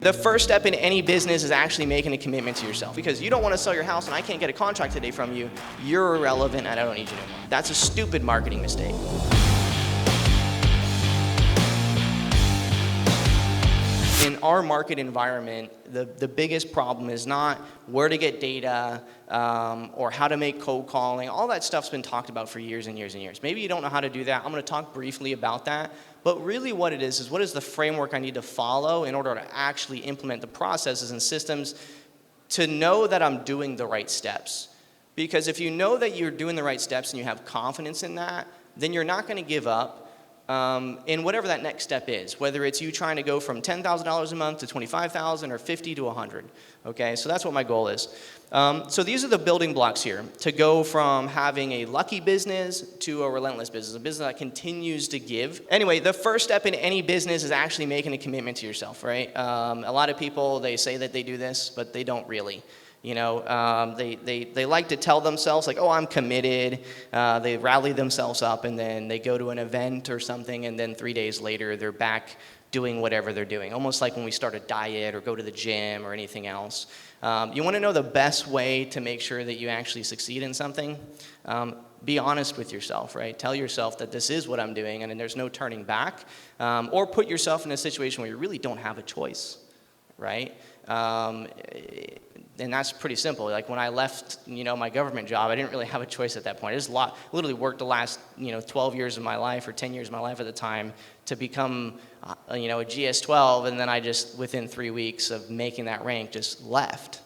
The first step in any business is actually making a commitment to yourself, because you don't want to sell your house and I can't get a contract today from you. You're irrelevant and I don't need you anymore. That's a stupid marketing mistake. In our market environment, the biggest problem is not where to get data or how to make cold calling. All that stuff's been talked about for years and years and years. Maybe you don't know how to do that. I'm going to talk briefly about that. But really what it is what is the framework I need to follow in order to actually implement the processes and systems to know that I'm doing the right steps. Because if you know that you're doing the right steps and you have confidence in that, then you're not going to give up. In whatever that next step is, whether it's you trying to go from $10,000 a month to $25,000 or 50 to 100. Okay, so that's what my goal is. So these are the building blocks here to go from having a lucky business to a relentless business, a business that continues to give. Anyway, the first step in any business is actually making a commitment to yourself, right? A lot of people, they say that they do this, but they don't really. You know, they like to tell themselves like, oh, I'm committed. They rally themselves up and then they go to an event or something and then 3 days later they're back doing whatever they're doing. Almost like when we start a diet or go to the gym or anything else. You want to know the best way to make sure that you actually succeed in something? Be honest with yourself, right? Tell yourself that this is what I'm doing and there's no turning back. Or put yourself in a situation where you really don't have a choice, right? And that's pretty simple. Like when I left, my government job, I didn't really have a choice at that point. I just literally worked the last, 12 years of my life or 10 years of my life at the time to become, a GS-12, and then I just, within 3 weeks of making that rank, just left.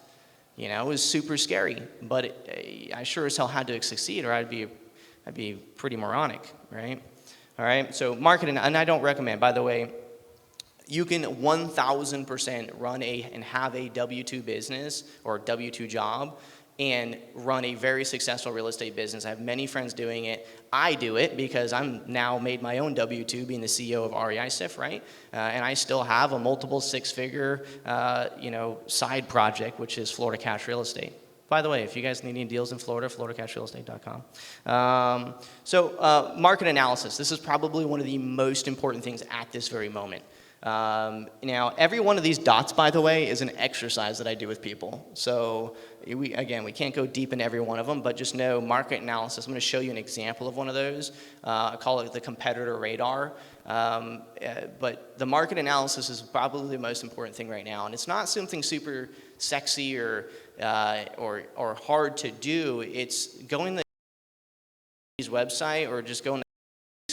It was super scary, but I sure as hell had to succeed, or I'd be pretty moronic, right? All right. So marketing, and I don't recommend, by the way. You can 1,000% run and have a W-2 business or W-2 job and run a very successful real estate business. I have many friends doing it. I do it because I'm now made my own W-2 being the CEO of REISift, right? And I still have a multiple six-figure, side project, which is Florida Cash Real Estate. By the way, if you guys need any deals in Florida, FloridaCashRealEstate.com. Market analysis. This is probably one of the most important things at this very moment. Now, every one of these dots, by the way, is an exercise that I do with people. So, we can't go deep in every one of them, but just know market analysis. I'm going to show you an example of one of those. I call it the competitor radar. But the market analysis is probably the most important thing right now. And it's not something super sexy or hard to do. It's going to his website or just going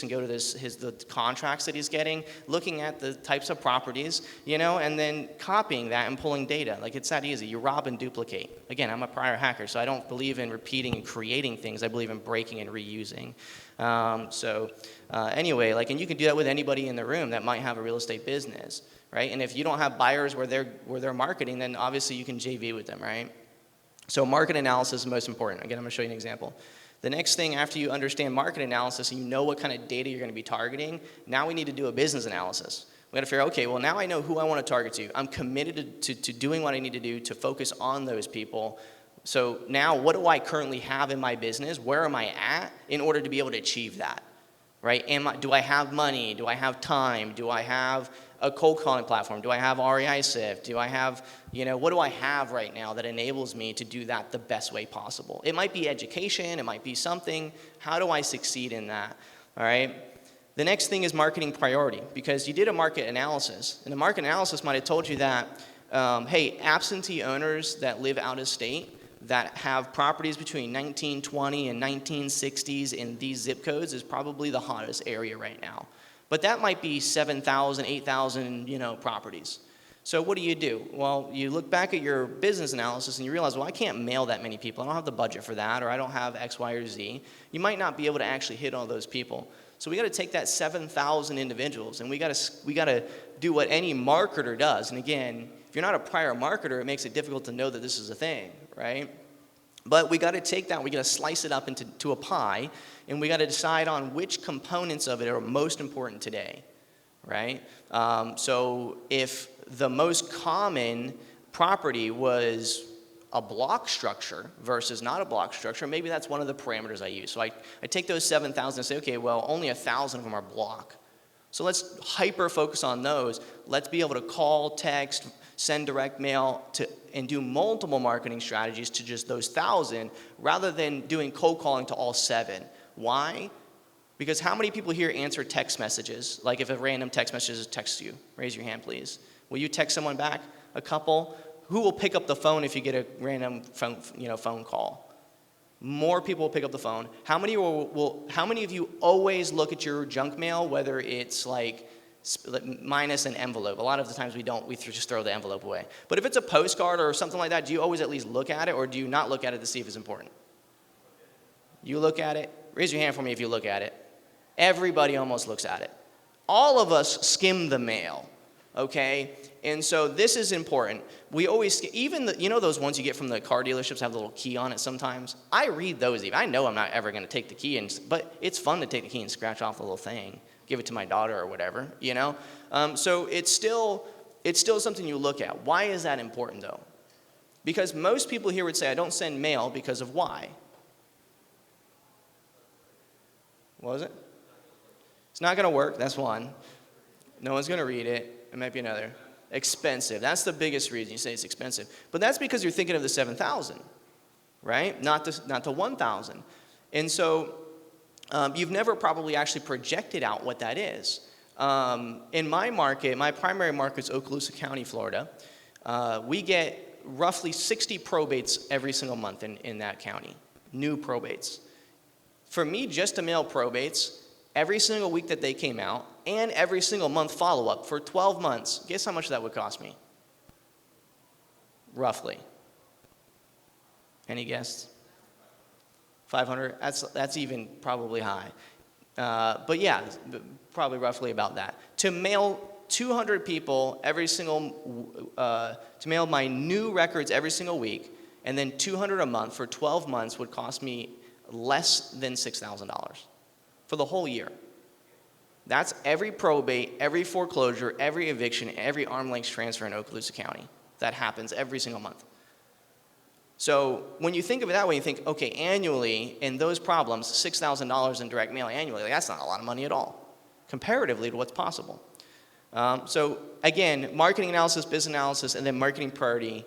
and go to the contracts that he's getting, looking at the types of properties, and then copying that and pulling data. Like, it's that easy. You rob and duplicate. Again, I'm a prior hacker, so I don't believe in repeating and creating things. I believe in breaking and reusing. Anyway, and you can do that with anybody in the room that might have a real estate business, right? And if you don't have buyers where they're marketing, then obviously you can JV with them, right? So market analysis is most important. Again, I'm going to show you an example. The next thing, after you understand market analysis and you know what kind of data you're going to be targeting, now we need to do a business analysis. We got to figure out, okay, well, now I know who I want to target to. I'm committed to doing what I need to do to focus on those people. So now, what do I currently have in my business? Where am I at in order to be able to achieve that, right? Do I have money? Do I have time? Do I have a cold calling platform? Do I have REISift? Do I have, what do I have right now that enables me to do that the best way possible? It might be education, it might be something. How do I succeed in that? All right. The next thing is marketing priority, because you did a market analysis, and the market analysis might have told you that, hey, absentee owners that live out of state that have properties between 1920 and 1960s in these zip codes is probably the hottest area right now. But that might be 7,000, 8,000, properties. So what do? Well, you look back at your business analysis and you realize, well, I can't mail that many people. I don't have the budget for that, or I don't have X, Y, or Z. You might not be able to actually hit all those people. So we got to take that 7,000 individuals and we got to do what any marketer does. And again, if you're not a prior marketer, it makes it difficult to know that this is a thing, right? But we got to take that, we got to slice it up into a pie, and we got to decide on which components of it are most important today, right? So if the most common property was a block structure versus not a block structure, maybe that's one of the parameters I use. So I take those 7,000 and say, okay, well, only 1,000 of them are block. So let's hyper focus on those. Let's be able to call, text, send direct mail and do multiple marketing strategies to just those 1,000 rather than doing cold calling to all 7. Why? Because how many people here answer text messages? Like if a random text message texts you, raise your hand please. Will you text someone back? A couple? Who will pick up the phone if you get a random phone call? More people will pick up the phone. How many of you always look at your junk mail, whether it's like minus an envelope? A lot of the times we don't, we just throw the envelope away. But if it's a postcard or something like that, do you always at least look at it, or do you not look at it to see if it's important? You look at it? Raise your hand for me if you look at it. Everybody almost looks at it. All of us skim the mail, okay? And so this is important. We always, even those ones you get from the car dealerships have a little key on it sometimes? I read those even. I know I'm not ever going to take the key, but it's fun to take the key and scratch off the little thing, give it to my daughter or whatever, So it's still something you look at. Why is that important though? Because most people here would say, I don't send mail because of why? What was it? It's not going to work. That's one. No one's going to read it. It might be another. Expensive. That's the biggest reason you say it's expensive. But that's because you're thinking of the 7,000, right? Not the 1,000. And so you've never probably actually projected out what that is. In my market, my primary market is Okaloosa County, Florida. We get roughly 60 probates every single month in that county, new probates. For me, just to mail probates, every single week that they came out, and every single month follow-up for 12 months, guess how much that would cost me? Roughly. Any guess? 500? That's even probably high. But yeah, probably roughly about that. To mail 200 people to mail my new records every single week, and then 200 a month for 12 months would cost me less than $6,000 for the whole year. That's every probate, every foreclosure, every eviction, every arm's length transfer in Okaloosa County. That happens every single month. So when you think of it that way, you think, okay, annually, in those problems, $6,000 in direct mail annually, that's not a lot of money at all, comparatively to what's possible. So again, marketing analysis, business analysis, and then marketing priority,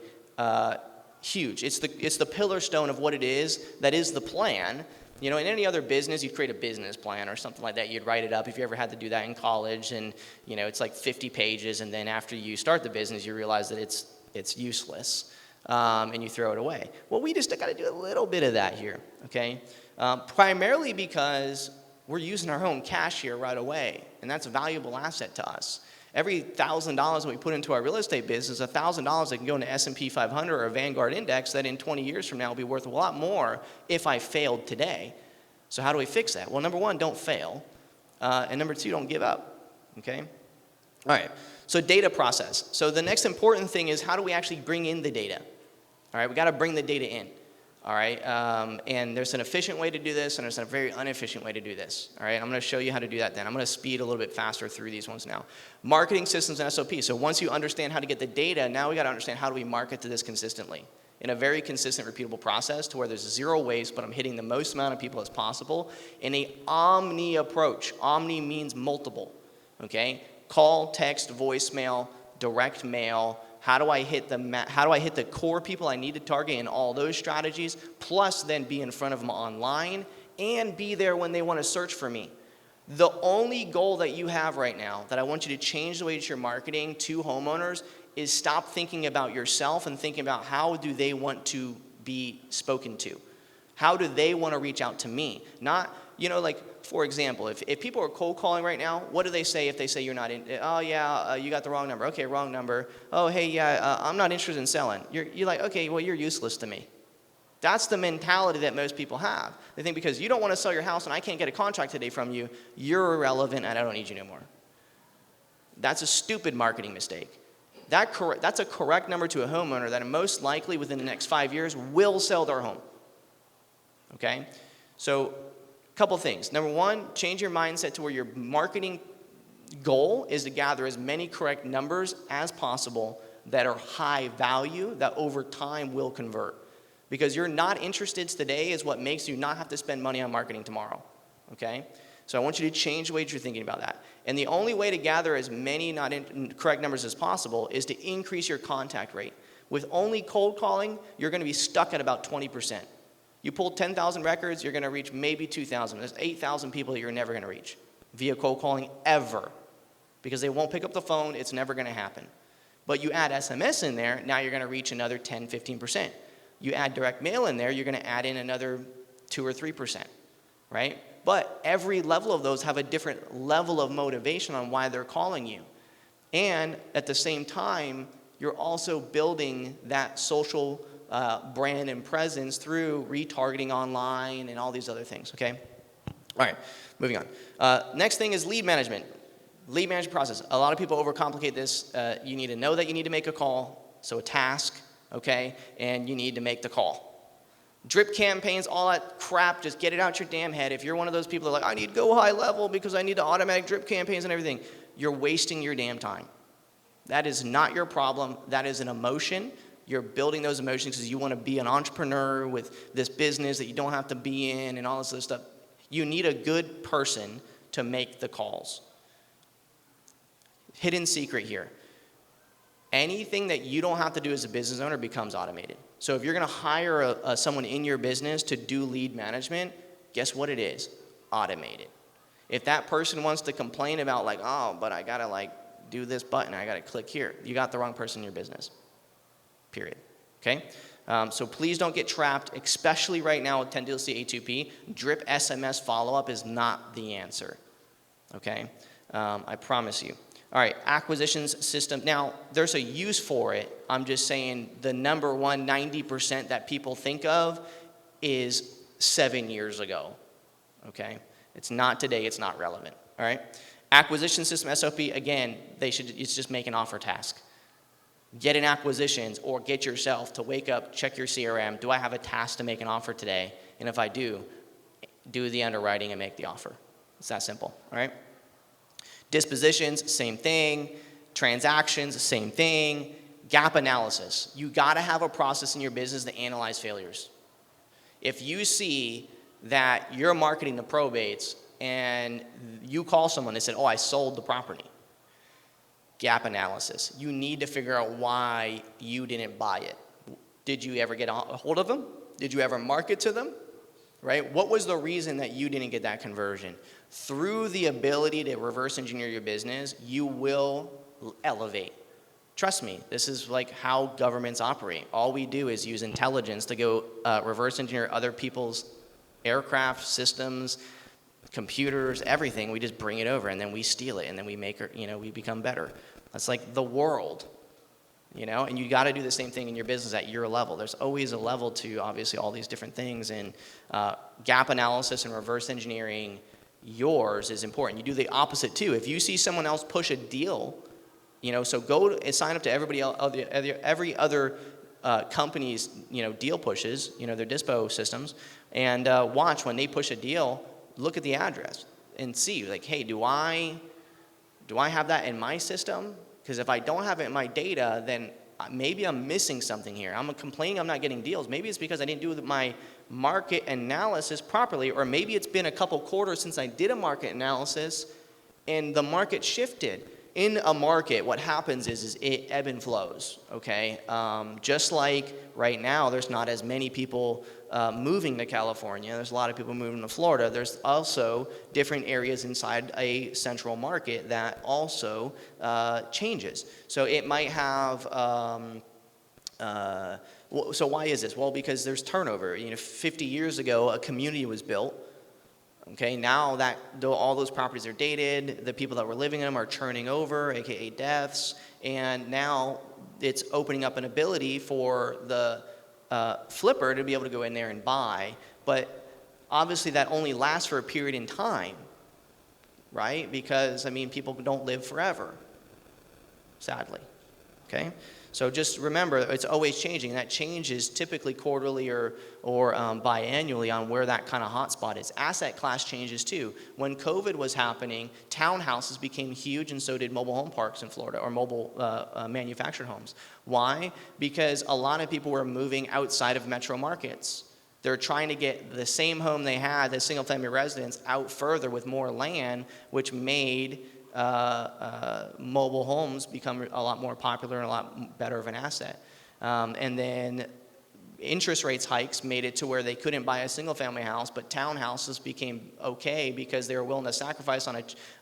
huge. It's the pillar stone of what it is that is the plan. In any other business, you'd create a business plan or something like that. You'd write it up if you ever had to do that in college, and it's like 50 pages, and then after you start the business, you realize that it's useless, and you throw it away. Well, we just got to do a little bit of that here, okay? Primarily because we're using our own cash here right away, and that's a valuable asset to us. Every $1,000 that we put into our real estate business is $1,000 that can go into S&P 500 or a Vanguard index that in 20 years from now will be worth a lot more if I failed today. So how do we fix that? Well, number one, don't fail. And number two, don't give up, okay? All right, so data process. So the next important thing is how do we actually bring in the data? All right, we got to bring the data in. All right, and there's an efficient way to do this, and there's a very inefficient way to do this. All right, I'm going to show you how to do that then. I'm going to speed a little bit faster through these ones now. Marketing systems and SOP. So once you understand how to get the data, now we got to understand how do we market to this consistently in a very consistent, repeatable process to where there's zero waste, but I'm hitting the most amount of people as possible in a omni approach. Omni means multiple, okay? Call, text, voicemail, direct mail. How do I hit the core people I need to target in all those strategies, plus then be in front of them online and be there when they want to search for me? The only goal that you have right now that I want you to change the way that you're marketing to homeowners is stop thinking about yourself and thinking about how do they want to be spoken to. How do they want to reach out to me? Not, for example, if people are cold calling right now, what do they say if they say you're not in? Oh, yeah, you got the wrong number. Okay, wrong number. Oh, hey, yeah, I'm not interested in selling. You're like, okay, well, you're useless to me. That's the mentality that most people have. They think because you don't want to sell your house and I can't get a contract today from you, you're irrelevant and I don't need you no more. That's a stupid marketing mistake. That's a correct number to a homeowner that most likely within the next 5 years will sell their home. Okay? So a couple things. Number one, change your mindset to where your marketing goal is to gather as many correct numbers as possible that are high value, that over time will convert. Because you're not interested today is what makes you not have to spend money on marketing tomorrow. Okay? So I want you to change the way that you're thinking about that. And the only way to gather as many correct numbers as possible is to increase your contact rate. With only cold calling, you're going to be stuck at about 20%. You pull 10,000 records, you're going to reach maybe 2,000. There's 8,000 people that you're never going to reach via cold calling ever, because they won't pick up the phone. It's never going to happen. But you add SMS in there, now you're going to reach another 10, 15%. You add direct mail in there, you're going to add in another 2 or 3%, right? But every level of those have a different level of motivation on why they're calling you. And at the same time, you're also building that social brand and presence through retargeting online and all these other things, okay? All right, moving on. Next thing is lead management. Lead management process. A lot of people overcomplicate this. You need to know that you need to make a call, so a task, okay? And you need to make the call. Drip campaigns, all that crap, just get it out your damn head. If you're one of those people that are like, I need to go high level because I need to automatic drip campaigns and everything, you're wasting your damn time. That is not your problem. That is an emotion. You're building those emotions because you want to be an entrepreneur with this business that you don't have to be in and all this other stuff. You need a good person to make the calls. Hidden secret here. Anything that you don't have to do as a business owner becomes automated. So if you're going to hire someone in your business to do lead management, guess what it is? Automated. If that person wants to complain about like, oh, but I got to like do this button, I got to click here, you got the wrong person in your business. Period. Okay? So please don't get trapped, especially right now with 10DLC A2P. Drip SMS follow-up is not the answer. Okay? I promise you. All right, acquisitions system. Now, there's a use for it. I'm just saying the number one 90% that people think of is 7 years ago. Okay? It's not today. It's not relevant. All right? Acquisition system, SOP, again, it's just make an offer task. Get in acquisitions or get yourself to wake up, check your CRM. Do I have a task to make an offer today? And if I do the underwriting and make the offer. It's that simple. All right? Dispositions, same thing. Transactions, same thing. Gap analysis. You got to have a process in your business to analyze failures. If you see that you're marketing the probates and you call someone and said, oh, I sold the property. Gap analysis. You need to figure out why you didn't buy it. Did you ever get a hold of them? Did you ever market to them? Right? What was the reason that you didn't get that conversion? Through the ability to reverse engineer your business, you will elevate. Trust me, this is like how governments operate. All we do is use intelligence to go reverse engineer other people's aircraft systems, computers, everything. We just bring it over and then we steal it and then we make it, we become better. That's like the world. And you got to do the same thing in your business at your level. There's always a level to, obviously, all these different things. And gap analysis and reverse engineering yours is important. You do the opposite, too. If you see someone else push a deal, so go and sign up to every other company's, deal pushes, their dispo systems, and watch when they push a deal, look at the address and see, like, hey, do I have that in my system? Because if I don't have it in my data, then maybe I'm missing something here. I'm complaining I'm not getting deals. Maybe it's because I didn't do my market analysis properly, or maybe it's been a couple quarters since I did a market analysis and the market shifted. In a market, what happens is it ebb and flows, okay? Just like right now, there's not as many people moving to California. There's a lot of people moving to Florida. There's also different areas inside a central market that also changes. So it might have, so why is this? Well, because there's turnover. 50 years ago, a community was built. Okay, now that all those properties are dated, the people that were living in them are churning over, aka deaths, and now it's opening up an ability for the flipper to be able to go in there and buy. But obviously that only lasts for a period in time, right? Because, people don't live forever, sadly, okay? So just remember, it's always changing. That change is typically quarterly or biannually on where that kind of hotspot is. Asset class changes too. When COVID was happening, townhouses became huge, and so did mobile home parks in Florida, or mobile manufactured homes. Why? Because a lot of people were moving outside of metro markets. they're trying to get the same home they had, the single-family residence, out further with more land, which made mobile homes become a lot more popular and a lot better of an asset. And then interest rates hikes made it to where they couldn't buy a single-family house, but townhouses became okay because they were willing to sacrifice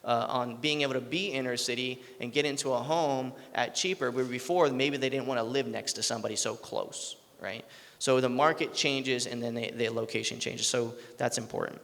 on being able to be inner city and get into a home at cheaper, where before maybe they didn't want to live next to somebody so close, right? So the market changes and then the location changes, so that's important.